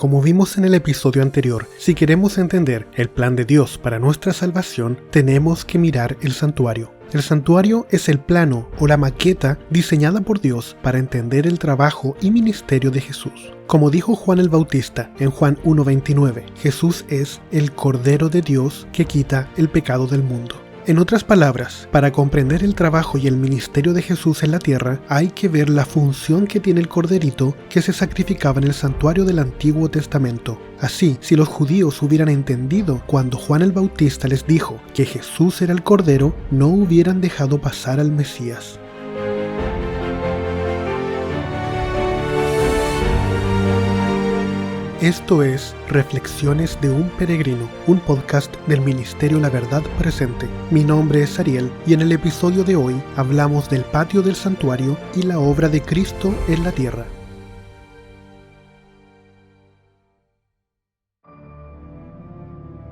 Como vimos en el episodio anterior, si queremos entender el plan de Dios para nuestra salvación, tenemos que mirar el santuario. El santuario es el plano o la maqueta diseñada por Dios para entender el trabajo y ministerio de Jesús. Como dijo Juan el Bautista en Juan 1:29, Jesús es el Cordero de Dios que quita el pecado del mundo. En otras palabras, para comprender el trabajo y el ministerio de Jesús en la tierra, hay que ver la función que tiene el corderito que se sacrificaba en el santuario del Antiguo Testamento. Así, si los judíos hubieran entendido cuando Juan el Bautista les dijo que Jesús era el Cordero, no hubieran dejado pasar al Mesías. Esto es Reflexiones de un Peregrino, un podcast del Ministerio La Verdad Presente. Mi nombre es Ariel y en el episodio de hoy hablamos del patio del santuario y la obra de Cristo en la tierra.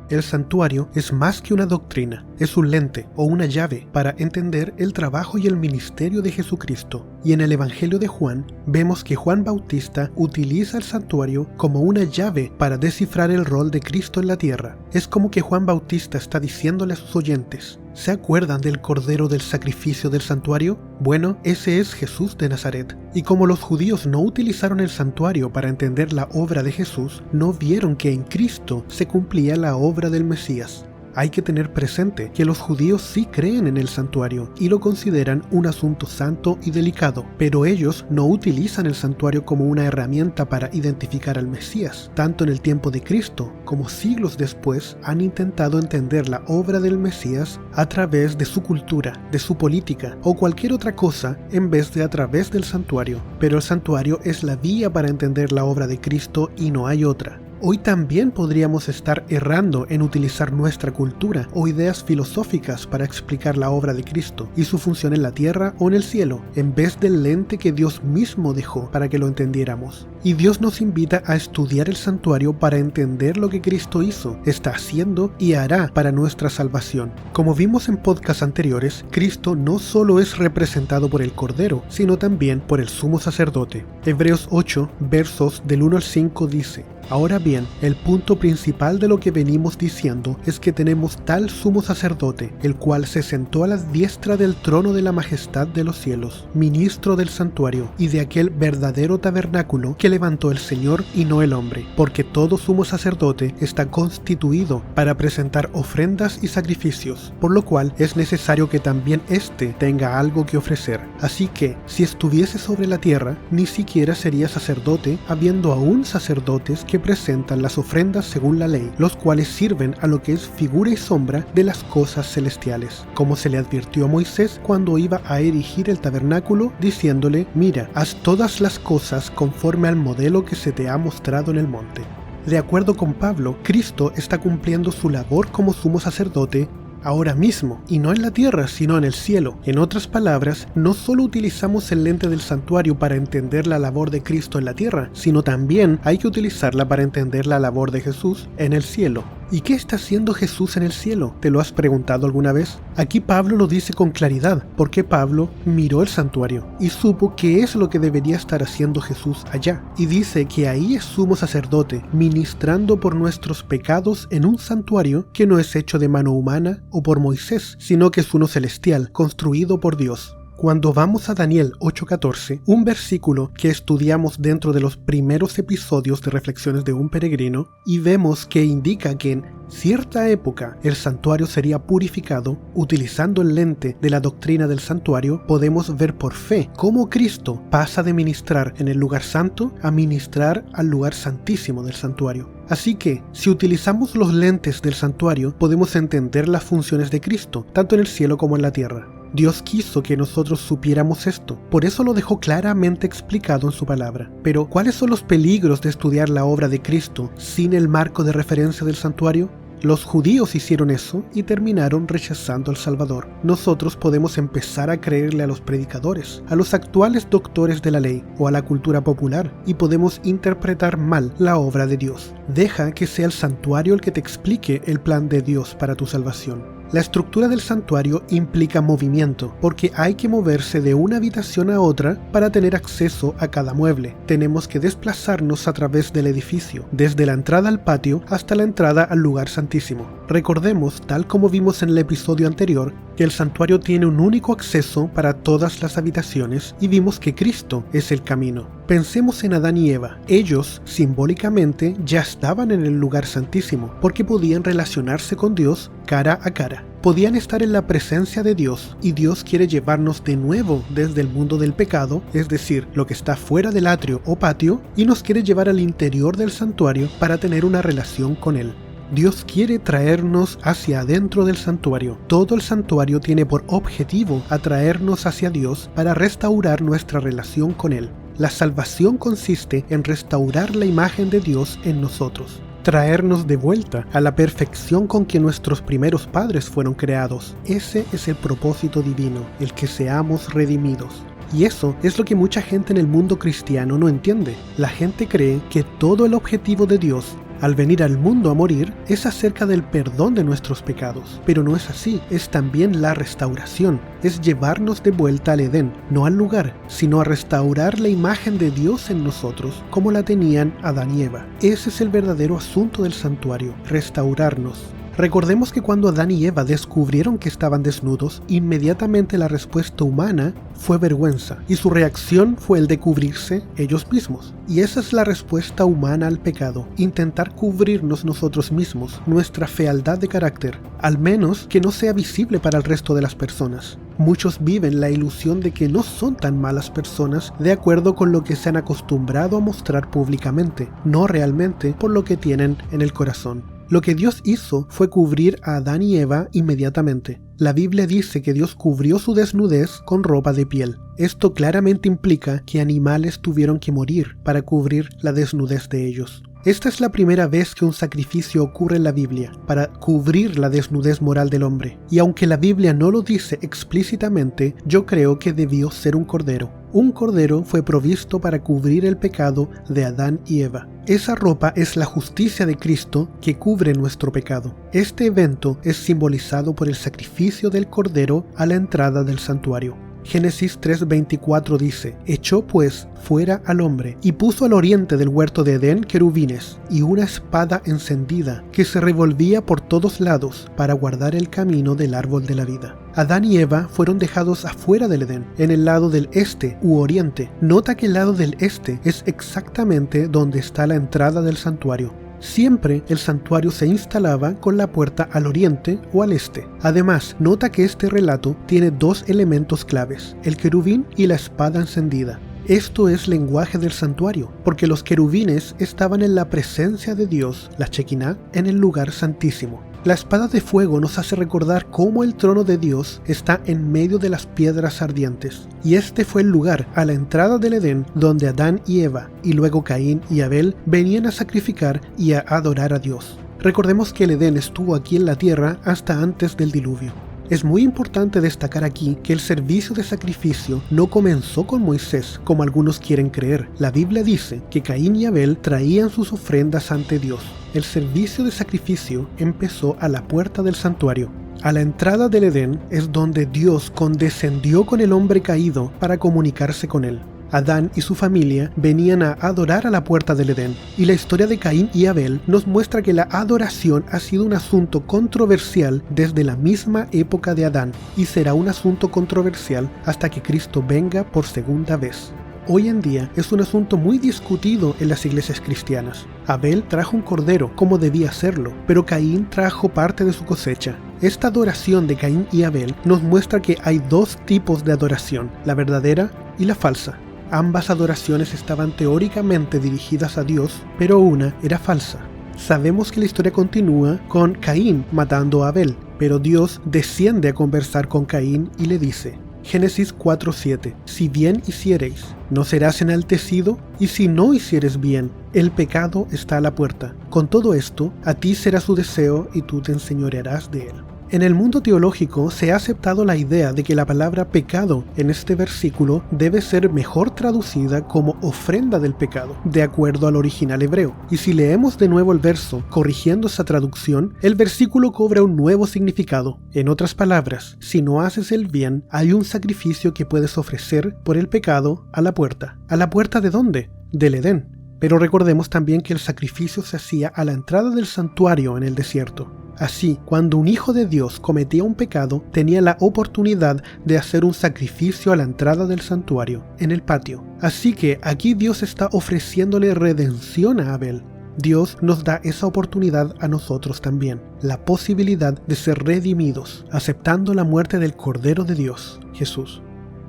El santuario es más que una doctrina, es un lente o una llave para entender el trabajo y el ministerio de Jesucristo. Y en el Evangelio de Juan vemos que Juan Bautista utiliza el santuario como una llave para descifrar el rol de Cristo en la tierra. Es como que Juan Bautista está diciéndole a sus oyentes: ¿se acuerdan del Cordero del sacrificio del santuario? Bueno, ese es Jesús de Nazaret. Y como los judíos no utilizaron el santuario para entender la obra de Jesús, no vieron que en Cristo se cumplía la obra del Mesías. Hay que tener presente que los judíos sí creen en el santuario y lo consideran un asunto santo y delicado, pero ellos no utilizan el santuario como una herramienta para identificar al Mesías. Tanto en el tiempo de Cristo como siglos después han intentado entender la obra del Mesías a través de su cultura, de su política o cualquier otra cosa en vez de a través del santuario. Pero el santuario es la vía para entender la obra de Cristo y no hay otra. Hoy también podríamos estar errando en utilizar nuestra cultura o ideas filosóficas para explicar la obra de Cristo y su función en la tierra o en el cielo, en vez del lente que Dios mismo dejó para que lo entendiéramos. Y Dios nos invita a estudiar el santuario para entender lo que Cristo hizo, está haciendo y hará para nuestra salvación. Como vimos en podcasts anteriores, Cristo no solo es representado por el Cordero, sino también por el sumo sacerdote. Hebreos 8, versos del 1 al 5 dice: Ahora bien, el punto principal de lo que venimos diciendo es que tenemos tal sumo sacerdote, el cual se sentó a la diestra del trono de la majestad de los cielos, ministro del santuario y de aquel verdadero tabernáculo que levantó el Señor y no el hombre, porque todo sumo sacerdote está constituido para presentar ofrendas y sacrificios, por lo cual es necesario que también éste tenga algo que ofrecer. Así que, si estuviese sobre la tierra, ni siquiera sería sacerdote, habiendo aún sacerdotes que presentan las ofrendas según la ley, los cuales sirven a lo que es figura y sombra de las cosas celestiales, como se le advirtió a Moisés cuando iba a erigir el tabernáculo, diciéndole: mira, haz todas las cosas conforme al modelo que se te ha mostrado en el monte. De acuerdo con Pablo, Cristo está cumpliendo su labor como sumo sacerdote ahora mismo, y no en la tierra, sino en el cielo. En otras palabras, no solo utilizamos el lente del santuario para entender la labor de Cristo en la tierra, sino también hay que utilizarla para entender la labor de Jesús en el cielo. ¿Y qué está haciendo Jesús en el cielo? ¿Te lo has preguntado alguna vez? Aquí Pablo lo dice con claridad, porque Pablo miró el santuario y supo qué es lo que debería estar haciendo Jesús allá. Y dice que ahí es sumo sacerdote, ministrando por nuestros pecados en un santuario que no es hecho de mano humana o por Moisés, sino que es uno celestial, construido por Dios. Cuando vamos a Daniel 8:14, un versículo que estudiamos dentro de los primeros episodios de Reflexiones de un Peregrino, y vemos que indica que en cierta época el santuario sería purificado, utilizando el lente de la doctrina del santuario, podemos ver por fe cómo Cristo pasa de ministrar en el lugar santo a ministrar al lugar santísimo del santuario. Así que, si utilizamos los lentes del santuario, podemos entender las funciones de Cristo, tanto en el cielo como en la tierra. Dios quiso que nosotros supiéramos esto, por eso lo dejó claramente explicado en su palabra. Pero, ¿cuáles son los peligros de estudiar la obra de Cristo sin el marco de referencia del santuario? Los judíos hicieron eso y terminaron rechazando al Salvador. Nosotros podemos empezar a creerle a los predicadores, a los actuales doctores de la ley o a la cultura popular, y podemos interpretar mal la obra de Dios. Deja que sea el santuario el que te explique el plan de Dios para tu salvación. La estructura del santuario implica movimiento, porque hay que moverse de una habitación a otra para tener acceso a cada mueble. Tenemos que desplazarnos a través del edificio, desde la entrada al patio hasta la entrada al lugar santísimo. Recordemos, tal como vimos en el episodio anterior, que el santuario tiene un único acceso para todas las habitaciones y vimos que Cristo es el camino. Pensemos en Adán y Eva. Ellos, simbólicamente, ya estaban en el lugar santísimo, porque podían relacionarse con Dios cara a cara. Podían estar en la presencia de Dios, y Dios quiere llevarnos de nuevo desde el mundo del pecado, es decir, lo que está fuera del atrio o patio, y nos quiere llevar al interior del santuario para tener una relación con Él. Dios quiere traernos hacia adentro del santuario. Todo el santuario tiene por objetivo atraernos hacia Dios para restaurar nuestra relación con Él. La salvación consiste en restaurar la imagen de Dios en nosotros, traernos de vuelta a la perfección con que nuestros primeros padres fueron creados. Ese es el propósito divino, el que seamos redimidos. Y eso es lo que mucha gente en el mundo cristiano no entiende. La gente cree que todo el objetivo de Dios al venir al mundo a morir es acerca del perdón de nuestros pecados, pero no es así, es también la restauración, es llevarnos de vuelta al Edén, no al lugar, sino a restaurar la imagen de Dios en nosotros como la tenían Adán y Eva. Ese es el verdadero asunto del santuario, restaurarnos. Recordemos que cuando Adán y Eva descubrieron que estaban desnudos, inmediatamente la respuesta humana fue vergüenza, y su reacción fue el de cubrirse ellos mismos. Y esa es la respuesta humana al pecado, intentar cubrirnos nosotros mismos, nuestra fealdad de carácter, al menos que no sea visible para el resto de las personas. Muchos viven la ilusión de que no son tan malas personas de acuerdo con lo que se han acostumbrado a mostrar públicamente, no realmente por lo que tienen en el corazón. Lo que Dios hizo fue cubrir a Adán y Eva inmediatamente. La Biblia dice que Dios cubrió su desnudez con ropa de piel. Esto claramente implica que animales tuvieron que morir para cubrir la desnudez de ellos. Esta es la primera vez que un sacrificio ocurre en la Biblia, para cubrir la desnudez moral del hombre. Y aunque la Biblia no lo dice explícitamente, yo creo que debió ser un cordero. Un cordero fue provisto para cubrir el pecado de Adán y Eva. Esa ropa es la justicia de Cristo que cubre nuestro pecado. Este evento es simbolizado por el sacrificio del cordero a la entrada del santuario. Génesis 3:24 dice: echó pues fuera al hombre, y puso al oriente del huerto de Edén querubines, y una espada encendida, que se revolvía por todos lados, para guardar el camino del árbol de la vida. Adán y Eva fueron dejados afuera del Edén, en el lado del este u oriente. Nota que el lado del este es exactamente donde está la entrada del santuario. Siempre el santuario se instalaba con la puerta al oriente o al este. Además, nota que este relato tiene dos elementos claves: el querubín y la espada encendida. Esto es lenguaje del santuario, porque los querubines estaban en la presencia de Dios, la Shekinah, en el lugar santísimo. La espada de fuego nos hace recordar cómo el trono de Dios está en medio de las piedras ardientes. Y este fue el lugar, a la entrada del Edén, donde Adán y Eva, y luego Caín y Abel, venían a sacrificar y a adorar a Dios. Recordemos que el Edén estuvo aquí en la tierra hasta antes del diluvio. Es muy importante destacar aquí que el servicio de sacrificio no comenzó con Moisés, como algunos quieren creer. La Biblia dice que Caín y Abel traían sus ofrendas ante Dios. El servicio de sacrificio empezó a la puerta del santuario. A la entrada del Edén es donde Dios condescendió con el hombre caído para comunicarse con él. Adán y su familia venían a adorar a la puerta del Edén, y la historia de Caín y Abel nos muestra que la adoración ha sido un asunto controversial desde la misma época de Adán, y será un asunto controversial hasta que Cristo venga por segunda vez. Hoy en día es un asunto muy discutido en las iglesias cristianas. Abel trajo un cordero como debía hacerlo, pero Caín trajo parte de su cosecha. Esta adoración de Caín y Abel nos muestra que hay dos tipos de adoración, la verdadera y la falsa. Ambas adoraciones estaban teóricamente dirigidas a Dios, pero una era falsa. Sabemos que la historia continúa con Caín matando a Abel, pero Dios desciende a conversar con Caín y le dice, Génesis 4:7, si bien hiciereis, ¿no serás enaltecido? Y si no hicieres bien, el pecado está a la puerta. Con todo esto, a ti será su deseo y tú te enseñorearás de él. En el mundo teológico se ha aceptado la idea de que la palabra pecado en este versículo debe ser mejor traducida como ofrenda del pecado, de acuerdo al original hebreo. Y si leemos de nuevo el verso, corrigiendo esa traducción, el versículo cobra un nuevo significado. En otras palabras, si no haces el bien, hay un sacrificio que puedes ofrecer por el pecado a la puerta. ¿A la puerta de dónde? Del Edén. Pero recordemos también que el sacrificio se hacía a la entrada del santuario en el desierto. Así, cuando un hijo de Dios cometía un pecado, tenía la oportunidad de hacer un sacrificio a la entrada del santuario, en el patio. Así que aquí Dios está ofreciéndole redención a Abel. Dios nos da esa oportunidad a nosotros también, la posibilidad de ser redimidos, aceptando la muerte del Cordero de Dios, Jesús.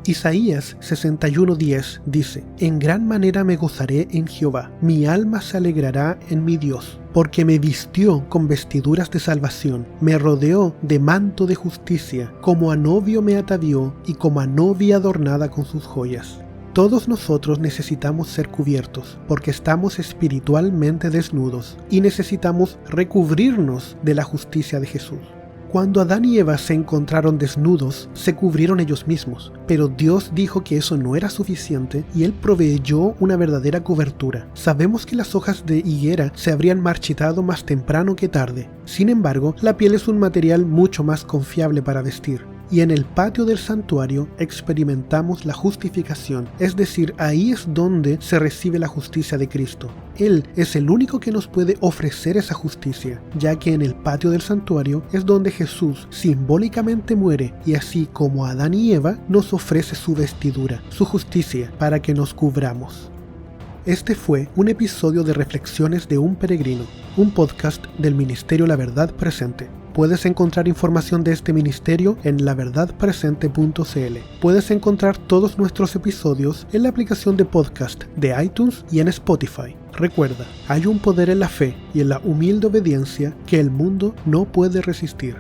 Isaías 61:10 dice: En gran manera me gozaré en Jehová, mi alma se alegrará en mi Dios, porque me vistió con vestiduras de salvación, me rodeó de manto de justicia, como a novio me atavió y como a novia adornada con sus joyas. Todos nosotros necesitamos ser cubiertos, porque estamos espiritualmente desnudos y necesitamos recubrirnos de la justicia de Jesús. Cuando Adán y Eva se encontraron desnudos, se cubrieron ellos mismos, pero Dios dijo que eso no era suficiente y Él proveyó una verdadera cobertura. Sabemos que las hojas de higuera se habrían marchitado más temprano que tarde. Sin embargo, la piel es un material mucho más confiable para vestir. Y en el patio del santuario experimentamos la justificación, es decir, ahí es donde se recibe la justicia de Cristo. Él es el único que nos puede ofrecer esa justicia, ya que en el patio del santuario es donde Jesús simbólicamente muere y así como Adán y Eva nos ofrece su vestidura, su justicia, para que nos cubramos. Este fue un episodio de Reflexiones de un Peregrino, un podcast del Ministerio La Verdad Presente. Puedes encontrar información de este ministerio en laverdadpresente.cl. Puedes encontrar todos nuestros episodios en la aplicación de podcast de iTunes y en Spotify. Recuerda, hay un poder en la fe y en la humilde obediencia que el mundo no puede resistir.